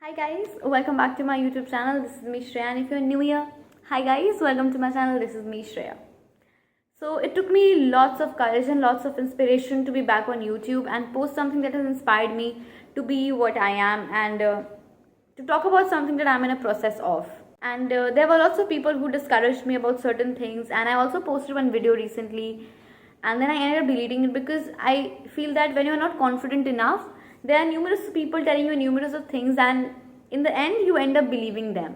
Hi guys, welcome back to my YouTube channel. This is me Shreya, and if you're new here, hi guys, welcome to my channel. This is me Shreya. So it took me lots of courage and lots of inspiration to be back on YouTube and post something that has inspired me to be what I am and to talk about something that I'm in a process of. And there were lots of people who discouraged me about certain things, and I also posted one video recently and then I ended up deleting it because I feel that when you're not confident enough, there are numerous people telling you numerous of things, and in the end you end up believing them.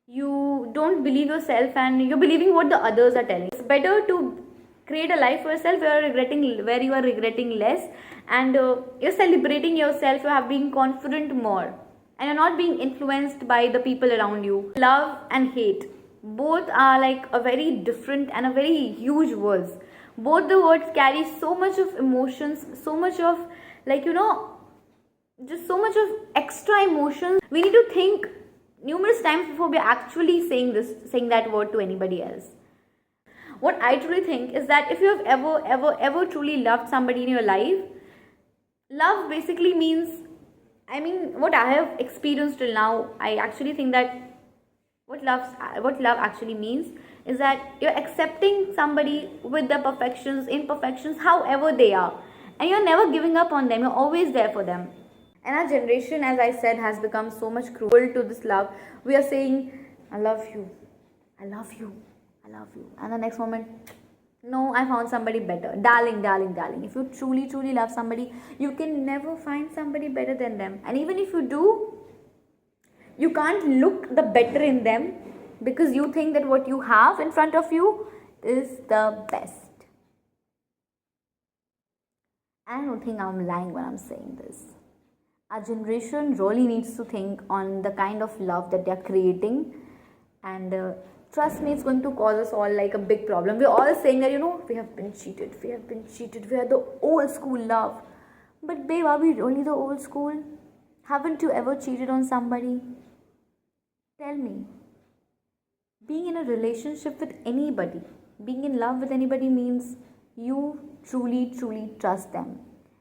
You don't believe yourself and you're believing what the others are telling. It's better to create a life for yourself where you are regretting less, and you're celebrating yourself, you have being confident more, and you're not being influenced by the people around you. Love and hate, both are like a very different and a very huge words. Both the words carry so much of emotions, so much of just so much of extra emotions. We need to think numerous times before we actually saying that word to anybody else. What I truly think is that if you have ever truly loved somebody in your life, love basically means, what I have experienced till now, I actually think that what love actually means is that you're accepting somebody with their perfections, imperfections, however they are, and you're never giving up on them. You're always there for them. And our generation, as I said, has become so much cruel to this love. We are saying, I love you, I love you, I love you, and the next moment, no, I found somebody better. Darling, darling, darling, if you truly love somebody, you can never find somebody better than them. And even if you do, you can't look the better in them because you think that what you have in front of you is the best. I don't think I'm lying when I'm saying this. Our generation really needs to think on the kind of love that they're creating, and trust me, it's going to cause us all like a big problem. We're all saying that, we have been cheated, we are the old school love. But babe, are we really the old school? Haven't you ever cheated on somebody? Tell me. Being in a relationship with anybody, being in love with anybody means you truly trust them.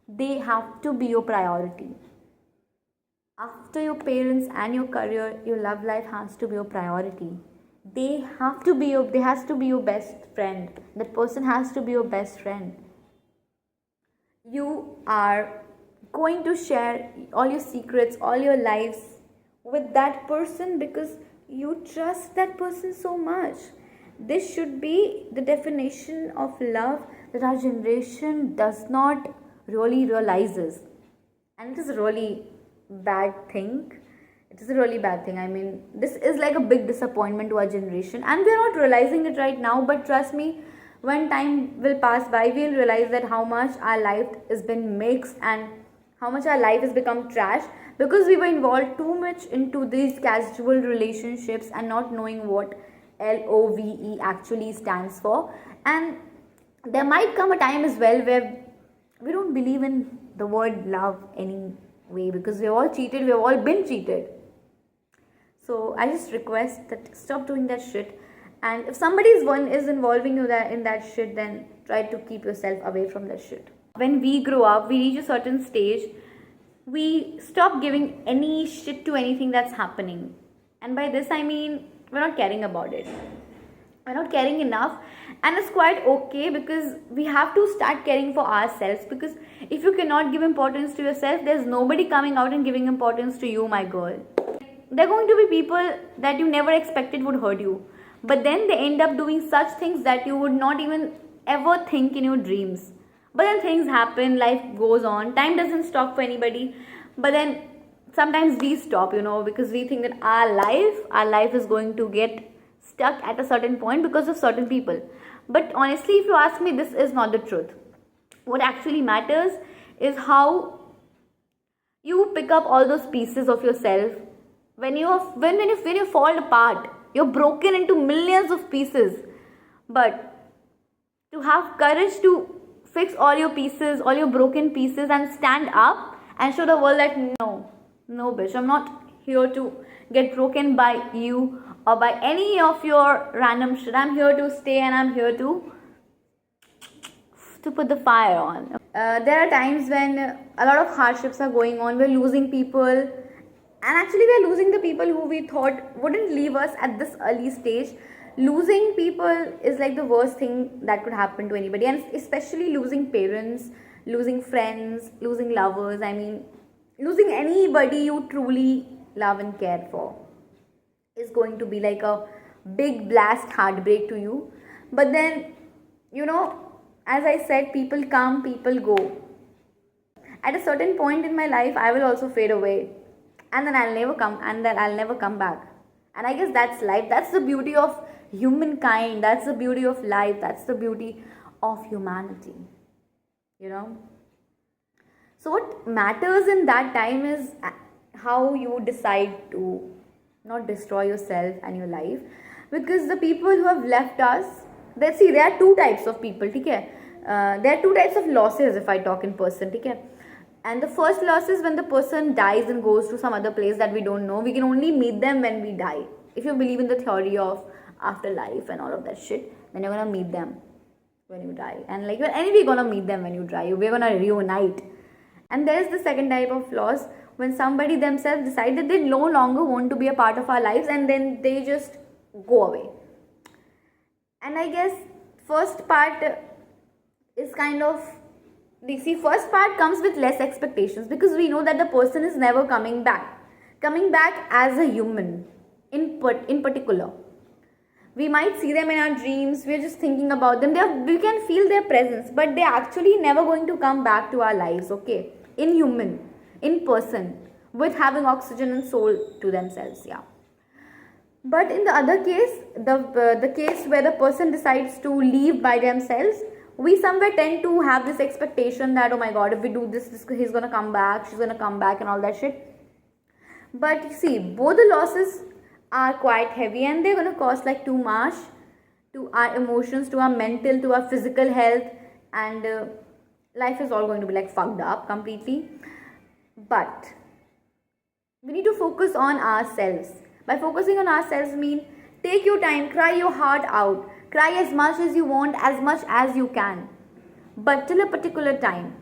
They have to be your priority. After your parents and your career, your love life has to be your priority. They has to be your best friend. That person has to be your best friend. You are going to share all your secrets, all your lives with that person because you trust that person so much. This should be the definition of love that our generation does not really realizes. And it is a really bad thing. It is a really bad thing. This is like a big disappointment to our generation, and we're not realizing it right now, but trust me, when time will pass by, we'll realize that how much our life has been mixed and how much our life has become trash because we were involved too much into these casual relationships and not knowing what LOVE actually stands for. And there might come a time as well where we don't believe in the word love anyway because we've all cheated, we've all been cheated. So I just request that stop doing that shit, and if somebody is involving you in that shit, then try to keep yourself away from that shit. When we grow up, we reach a certain stage, we stop giving any shit to anything that's happening. And by this I mean we're not caring about it. We're not caring enough, and it's quite okay because we have to start caring for ourselves, because if you cannot give importance to yourself, there's nobody coming out and giving importance to you, my girl. There are going to be people that you never expected would hurt you, but then they end up doing such things that you would not even ever think in your dreams. But then things happen, life goes on, time doesn't stop for anybody, but then sometimes we stop, because we think that our life is going to get stuck at a certain point because of certain people. But honestly, if you ask me, this is not the truth. What actually matters is how you pick up all those pieces of yourself. When you fall apart, you're broken into millions of pieces. But to have courage to fix all your pieces, all your broken pieces, and stand up and show the world that no bitch, I'm not here to get broken by you or by any of your random shit. I'm here to stay, and I'm here to put the fire on. There are times when a lot of hardships are going on, we're losing people, And actually, we are losing the people who we thought wouldn't leave us at this early stage. Losing people is like the worst thing that could happen to anybody, and especially losing parents, losing friends, losing lovers. I mean, losing anybody you truly love and care for is going to be like a big blast heartbreak to you. But then, as I said, people come, people go. At a certain point in my life, I will also fade away, and then I'll never come back. And I guess that's life. That's the beauty of humankind. That's the beauty of life. That's the beauty of humanity. You know. So what matters in that time is how you decide to not destroy yourself and your life, because the people who have left us, let's see, there are two types of people, okay? There are two types of losses if I talk in person, okay? And the first loss is when the person dies and goes to some other place that we don't know. We can only meet them when we die. If you believe in the theory of afterlife and all of that shit, then you're gonna meet them when you die. And like, you're anyway gonna meet them when you die. We're gonna reunite. And there's the second type of loss, when somebody themselves decide that they no longer want to be a part of our lives, and then they just go away. And I guess first part is kind of, first part comes with less expectations, because we know that the person is never coming back as a human in particular. We might see them in our dreams, we're just thinking about them, we can feel their presence, but they're actually never going to come back to our lives, okay? In person, with having oxygen and soul to themselves, yeah. But in the other case, the case where the person decides to leave by themselves, we somewhere tend to have this expectation that, oh my god, if we do this, he's gonna come back, she's gonna come back and all that shit. But you see, both the losses are quite heavy, and they're gonna cost like too much to our emotions, to our mental, to our physical health, and life is all going to be like fucked up completely. But we need to focus on ourselves. By focusing on ourselves mean, take your time, cry your heart out, cry as much as you want, as much as you can, but till a particular time.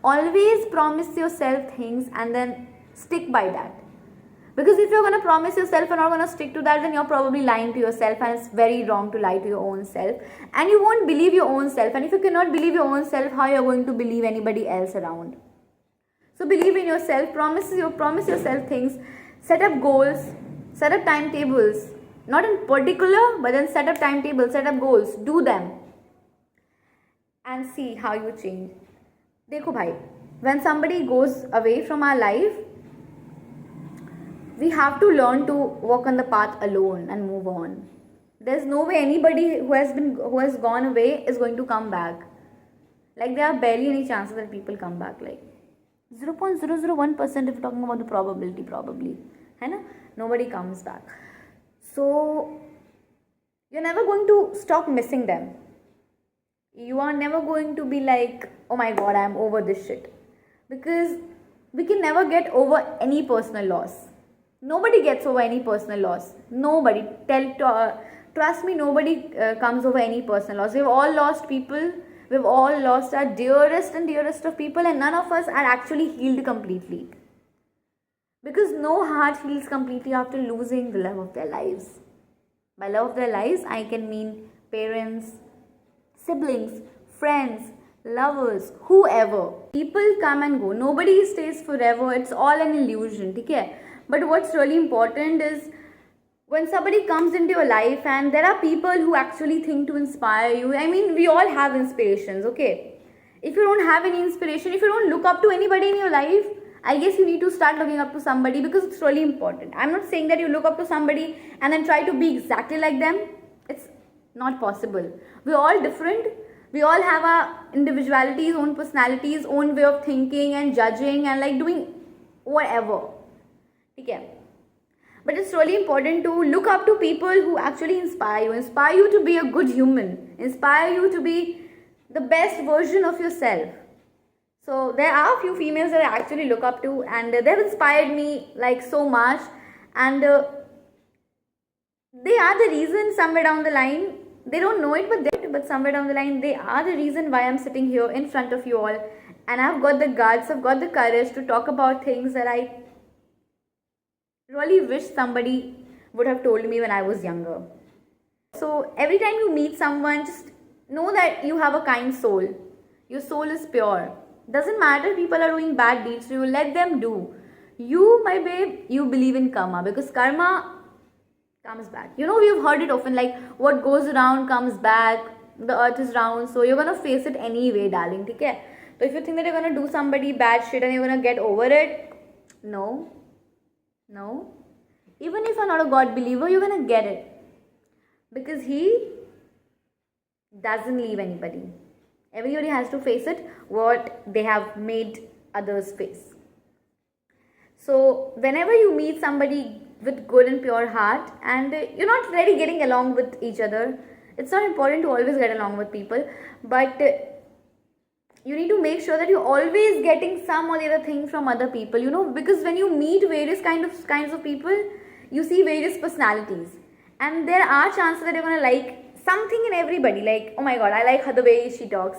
Always promise yourself things and then stick by that. Because if you're going to promise yourself and not going to stick to that, then you're probably lying to yourself, and it's very wrong to lie to your own self. And you won't believe your own self. And if you cannot believe your own self, how you're going to believe anybody else around? So believe in yourself, promise yourself things, set up goals, set up timetables. Not in particular, but then set up timetables, set up goals, do them. And see how you change. Dekho bhai, when somebody goes away from our life, we have to learn to walk on the path alone and move on. There's no way anybody who has gone away is going to come back. Like, there are barely any chances that people come back. Like 0.001% if you're talking about the probability, probably. Nobody comes back. So you're never going to stop missing them. You are never going to be like, oh my god, I'm over this shit. Because we can never get over any personal loss. Nobody gets over any personal loss. Nobody. Trust me, nobody comes over any personal loss. We've all lost people. We've all lost our dearest and dearest of people, and none of us are actually healed completely. Because no heart heals completely after losing the love of their lives. By love of their lives, I can mean parents, siblings, friends, lovers, whoever. People come and go. Nobody stays forever. It's all an illusion. Okay? But what's really important is when somebody comes into your life, and there are people who actually think to inspire you. I mean, we all have inspirations, okay? If you don't have any inspiration, if you don't look up to anybody in your life, I guess you need to start looking up to somebody, because it's really important. I'm not saying that you look up to somebody and then try to be exactly like them. It's not possible. We're all different. We all have our individualities, own personalities, own way of thinking and judging and like doing whatever. Okay? But it's really important to look up to people who actually inspire you to be a good human, inspire you to be the best version of yourself. So there are a few females that I actually look up to, and they've inspired me like so much, and they are the reason somewhere down the line, they don't know it, but somewhere down the line, they are the reason why I'm sitting here in front of you all, and I've got the guts, I've got the courage to talk about things that I Really wish somebody would have told me when I was younger. So every time you meet someone, just know that you have a kind soul. Your soul is pure. Doesn't matter people are doing bad deeds to you, let them do. You, my babe, you believe in karma, because karma comes back. You know, we've heard it often, like what goes around comes back, the earth is round, so you're gonna face it anyway, darling. Okay? So if you think that you're gonna do somebody bad shit and you're gonna get over it, no. Even if you're not a God believer, you're gonna get it. Because He doesn't leave anybody. Everybody has to face it, what they have made others face. So whenever you meet somebody with good and pure heart, and you're not really getting along with each other, it's not important to always get along with people, but you need to make sure that you're always getting some or the other thing from other people, you know, because when you meet various kinds of people, you see various personalities, and there are chances that you're gonna like something in everybody. Like, oh my god, I like her the way she talks,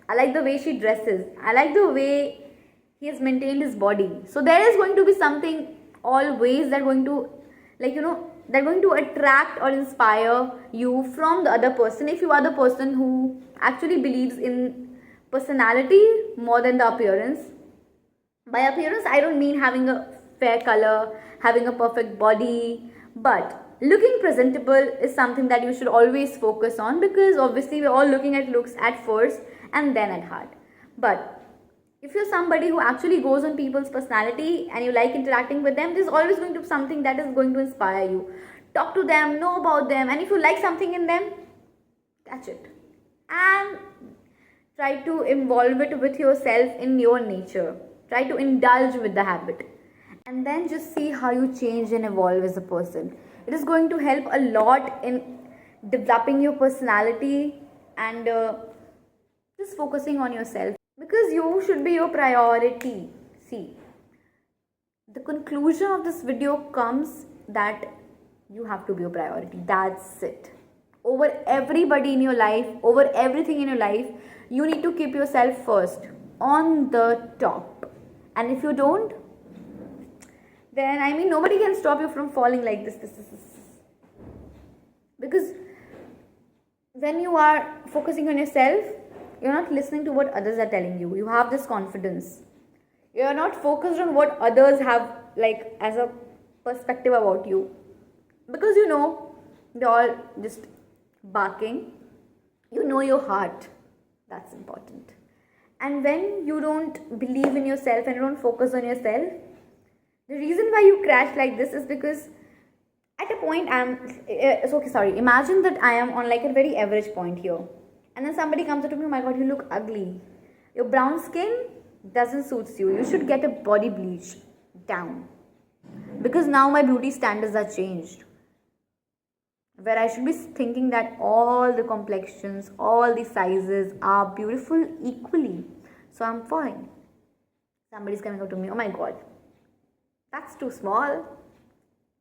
I like the way she dresses, I like the way he has maintained his body. So there is going to be something always that going to, like, you know, that going to attract or inspire you from the other person, if you are the person who actually believes in personality more than the appearance. By appearance, I don't mean having a fair color, having a perfect body, but looking presentable is something that you should always focus on, because obviously we're all looking at looks at first and then at heart. But if you're somebody who actually goes on people's personality and you like interacting with them, there's always going to be something that is going to inspire you. Talk to them, know about them, and if you like something in them, catch it. And try to involve it with yourself in your nature. Try to indulge with the habit. And then just see how you change and evolve as a person. It is going to help a lot in developing your personality and just focusing on yourself. Because you should be your priority. See, the conclusion of this video comes that you have to be your priority. That's it. Over everybody in your life, over everything in your life, you need to keep yourself first, on the top. And if you don't, then I mean nobody can stop you from falling like this. Because when you are focusing on yourself, you're not listening to what others are telling you. You have this confidence. You're not focused on what others have, like, as a perspective about you. Because you know, they're all just barking. You know your heart. That's important. And when you don't believe in yourself and you don't focus on yourself, the reason why you crash like this is because at a point imagine that I am on like a very average point here. And then somebody comes up to me, oh my god, you look ugly. Your brown skin doesn't suit you. You should get a body bleach down. Because now my beauty standards are changed. Where I should be thinking that all the complexions, all the sizes are beautiful equally. So I'm fine. Somebody's coming up to me, oh my god, that's too small.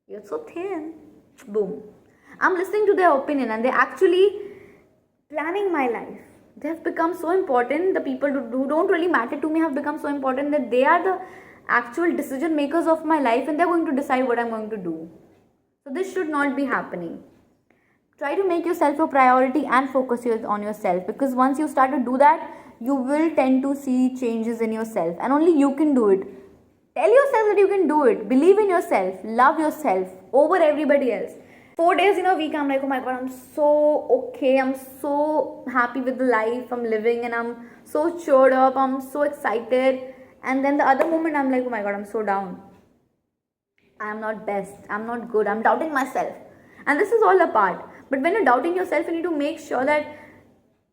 You're so thin. Boom. I'm listening to their opinion and they're actually planning my life. They have become so important. The people who don't really matter to me have become so important that they are the actual decision makers of my life and they're going to decide what I'm going to do. So this should not be happening. Try to make yourself a priority and focus on yourself, because once you start to do that, you will tend to see changes in yourself and only you can do it. Tell yourself that you can do it. Believe in yourself. Love yourself over everybody else. 4 days in a week, I'm like, oh my god, I'm so okay. I'm so happy with the life I'm living and I'm so cheered up. I'm so excited. And then the other moment, I'm like, oh my god, I'm so down. I'm not best. I'm not good. I'm doubting myself. And this is all a part. But when you're doubting yourself, you need to make sure that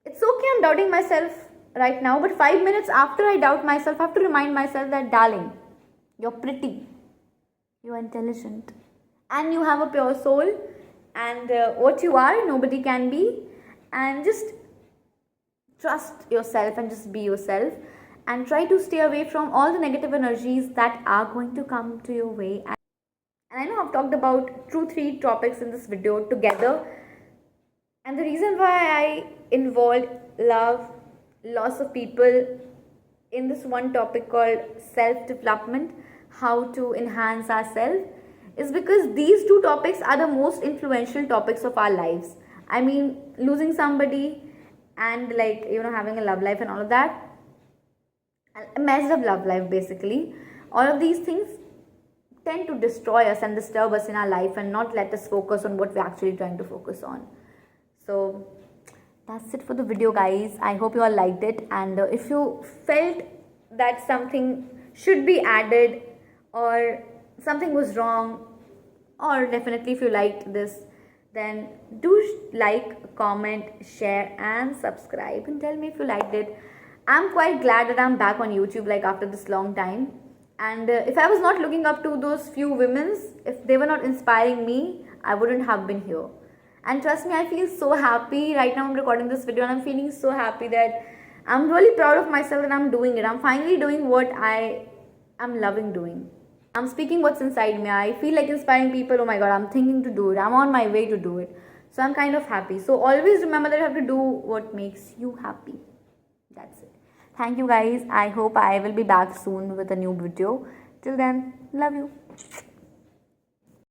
it's okay, I'm doubting myself right now. But 5 minutes after I doubt myself, I have to remind myself that, darling, you're pretty. You're intelligent. And you have a pure soul. And what you are, nobody can be. And just trust yourself and just be yourself. And try to stay away from all the negative energies that are going to come to your way. And I know I've talked about 2-3 topics in this video together. And the reason why I involved love, lots of people in this one topic called self-development, how to enhance ourselves, is because these two topics are the most influential topics of our lives. I mean, losing somebody and like, having a love life and all of that, a messed up love life basically. All of these things tend to destroy us and disturb us in our life and not let us focus on what we're actually trying to focus on. So that's it for the video, guys. I hope you all liked it, and if you felt that something should be added or something was wrong, or definitely if you liked this, then do like, comment, share and subscribe and tell me if you liked it. I'm quite glad that I'm back on YouTube like after this long time, and if I was not looking up to those few women's, if they were not inspiring me, I wouldn't have been here. And trust me, I feel so happy right now. I'm recording this video and I'm feeling so happy that I'm really proud of myself and I'm doing it. I'm finally doing what I am loving doing. I'm speaking what's inside me. I feel like inspiring people. Oh my god, I'm thinking to do it. I'm on my way to do it. So I'm kind of happy. So always remember that you have to do what makes you happy. That's it. Thank you, guys. I hope I will be back soon with a new video. Till then, love you.